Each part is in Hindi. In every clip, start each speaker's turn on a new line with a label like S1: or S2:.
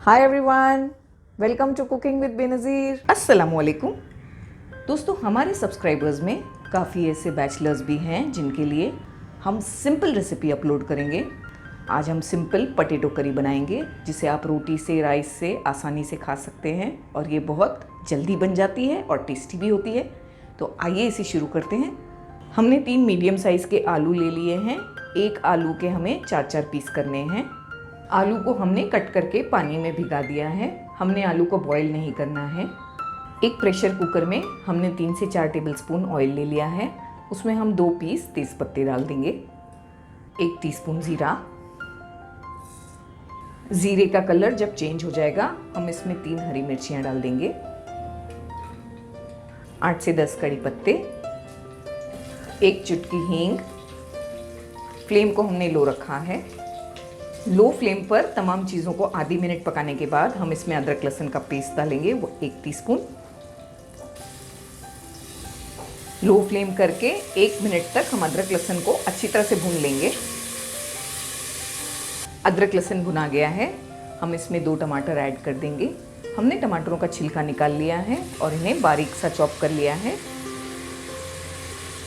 S1: Hi everyone, welcome to cooking with Benazir. अस्सलामुअलैकुम दोस्तों, हमारे सब्सक्राइबर्स में काफ़ी ऐसे बैचलर्स भी हैं जिनके लिए हम सिंपल रेसिपी अपलोड करेंगे। आज हम सिंपल पटेटो करी बनाएंगे जिसे आप रोटी से, राइस से आसानी से खा सकते हैं और ये बहुत जल्दी बन जाती है और टेस्टी भी होती है। तो आइए इसे शुरू करते हैं। हमने 3 मीडियम साइज़ के आलू ले लिए हैं। एक आलू के हमें 4-4 पीस करने हैं। आलू को हमने कट करके पानी में भिगा दिया है। हमने आलू को बॉईल नहीं करना है। एक प्रेशर कुकर में हमने 3 से 4 टेबलस्पून ऑयल ले लिया है। उसमें हम 2 पीस तेज पत्ते डाल देंगे, 1 टीस्पून जीरा। जीरे का कलर जब चेंज हो जाएगा हम इसमें 3 हरी मिर्चियाँ डाल देंगे, 8 से 10 कड़ी पत्ते, 1 चुटकी हींग। फ्लेम को हमने लो रखा है। लो फ्लेम पर तमाम चीज़ों को आधी मिनट पकाने के बाद हम इसमें अदरक लहसुन का पेस्ट डालेंगे, वो 1 टीस्पून। लो फ्लेम करके 1 मिनट तक हम अदरक लहसुन को अच्छी तरह से भून लेंगे। अदरक लहसुन भुना गया है। हम इसमें 2 टमाटर ऐड कर देंगे। हमने टमाटरों का छिलका निकाल लिया है और इन्हें बारीक सा चॉप कर लिया है।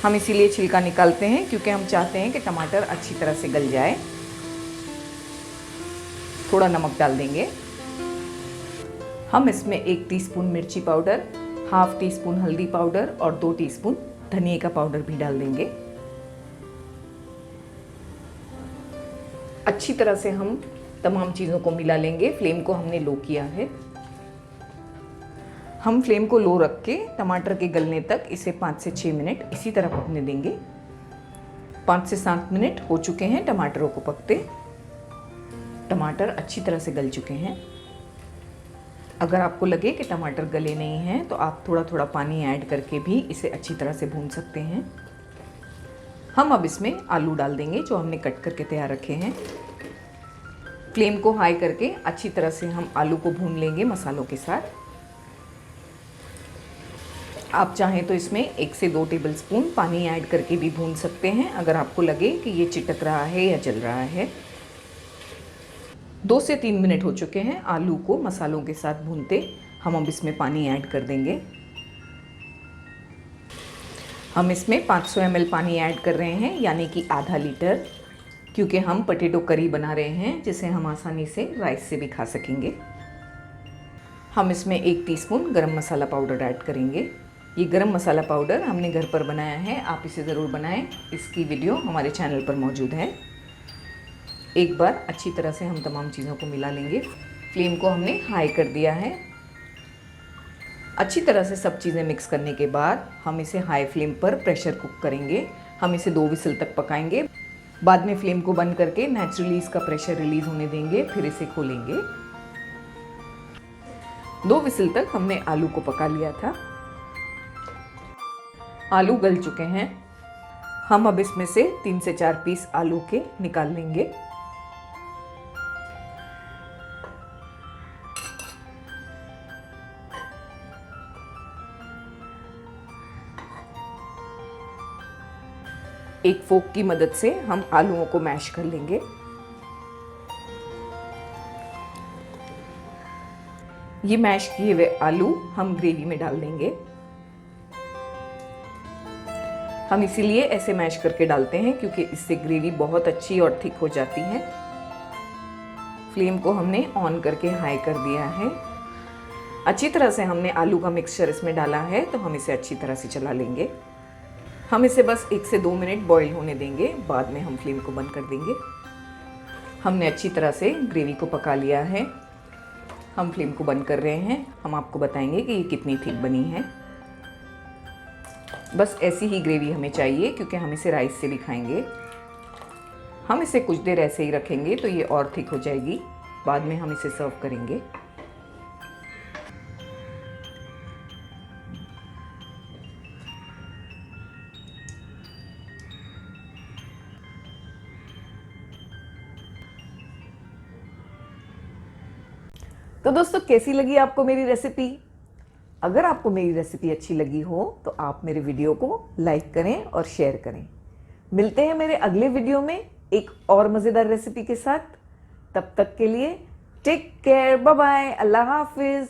S1: हम इसीलिए छिलका निकालते हैं क्योंकि हम चाहते हैं कि टमाटर अच्छी तरह से गल जाए। थोड़ा नमक डाल देंगे। हम इसमें 1 टीस्पून मिर्ची पाउडर, हाफ टीस्पून हल्दी पाउडर और 2 टीस्पून धनिया का पाउडर भी डाल देंगे। अच्छी तरह से हम तमाम चीज़ों को मिला लेंगे। फ्लेम को हमने लो किया है। हम फ्लेम को लो रख के टमाटर के गलने तक इसे 5 से 6 मिनट इसी तरह पकने देंगे। 5 से 7 मिनट हो चुके हैं टमाटरों को पकते। टमाटर अच्छी तरह से गल चुके हैं। अगर आपको लगे कि टमाटर गले नहीं हैं तो आप थोड़ा थोड़ा पानी ऐड करके भी इसे अच्छी तरह से भून सकते हैं। हम अब इसमें आलू डाल देंगे जो हमने कट करके तैयार रखे हैं। फ्लेम को हाई करके अच्छी तरह से हम आलू को भून लेंगे मसालों के साथ। आप चाहें तो इसमें 1 से 2 टेबलस्पून पानी ऐड करके भी भून सकते हैं अगर आपको लगे कि ये चिटक रहा है या जल रहा है। 2 से 3 मिनट हो चुके हैं आलू को मसालों के साथ भूनते। हम अब इसमें पानी ऐड कर देंगे। हम इसमें 500 ml पानी ऐड कर रहे हैं, यानी कि आधा लीटर, क्योंकि हम पटेटो करी बना रहे हैं जिसे हम आसानी से राइस से भी खा सकेंगे। हम इसमें 1 टीस्पून गरम मसाला पाउडर ऐड करेंगे। ये गरम मसाला पाउडर हमने घर पर बनाया है, आप इसे ज़रूर बनाएं। इसकी वीडियो हमारे चैनल पर मौजूद है। एक बार अच्छी तरह से हम तमाम चीज़ों को मिला लेंगे। फ्लेम को हमने हाई कर दिया है। अच्छी तरह से सब चीज़ें मिक्स करने के बाद हम इसे हाई फ्लेम पर प्रेशर कुक करेंगे। हम इसे 2 विसल तक पकाएंगे। बाद में फ्लेम को बंद करके नेचुरली इसका प्रेशर रिलीज़ होने देंगे, फिर इसे खोलेंगे। 2 विसल तक हमने आलू को पका लिया था। आलू गल चुके हैं। हम अब इसमें से 3 से 4 पीस आलू के निकाल लेंगे। एक फोक की मदद से हम आलूओं को मैश कर लेंगे। ये मैश किए हुए आलू हम ग्रेवी में डाल देंगे। हम इसीलिए ऐसे मैश करके डालते हैं क्योंकि इससे ग्रेवी बहुत अच्छी और थिक हो जाती है। फ्लेम को हमने ऑन करके हाई कर दिया है। अच्छी तरह से हमने आलू का मिक्सचर इसमें डाला है, तो हम इसे अच्छी तरह से चला लेंगे। हम इसे बस 1 से 2 मिनट बॉईल होने देंगे, बाद में हम फ्लेम को बंद कर देंगे। हमने अच्छी तरह से ग्रेवी को पका लिया है। हम फ्लेम को बंद कर रहे हैं। हम आपको बताएंगे कि ये कितनी थिक बनी है। बस ऐसी ही ग्रेवी हमें चाहिए क्योंकि हम इसे राइस से भी खाएंगे। हम इसे कुछ देर ऐसे ही रखेंगे तो ये और थिक हो जाएगी। बाद में हम इसे सर्व करेंगे। तो दोस्तों, कैसी लगी आपको मेरी रेसिपी? अगर आपको मेरी रेसिपी अच्छी लगी हो तो आप मेरे वीडियो को लाइक करें और शेयर करें। मिलते हैं मेरे अगले वीडियो में एक और मज़ेदार रेसिपी के साथ। तब तक के लिए टेक केयर, बाय बाय, अल्लाह हाफिज।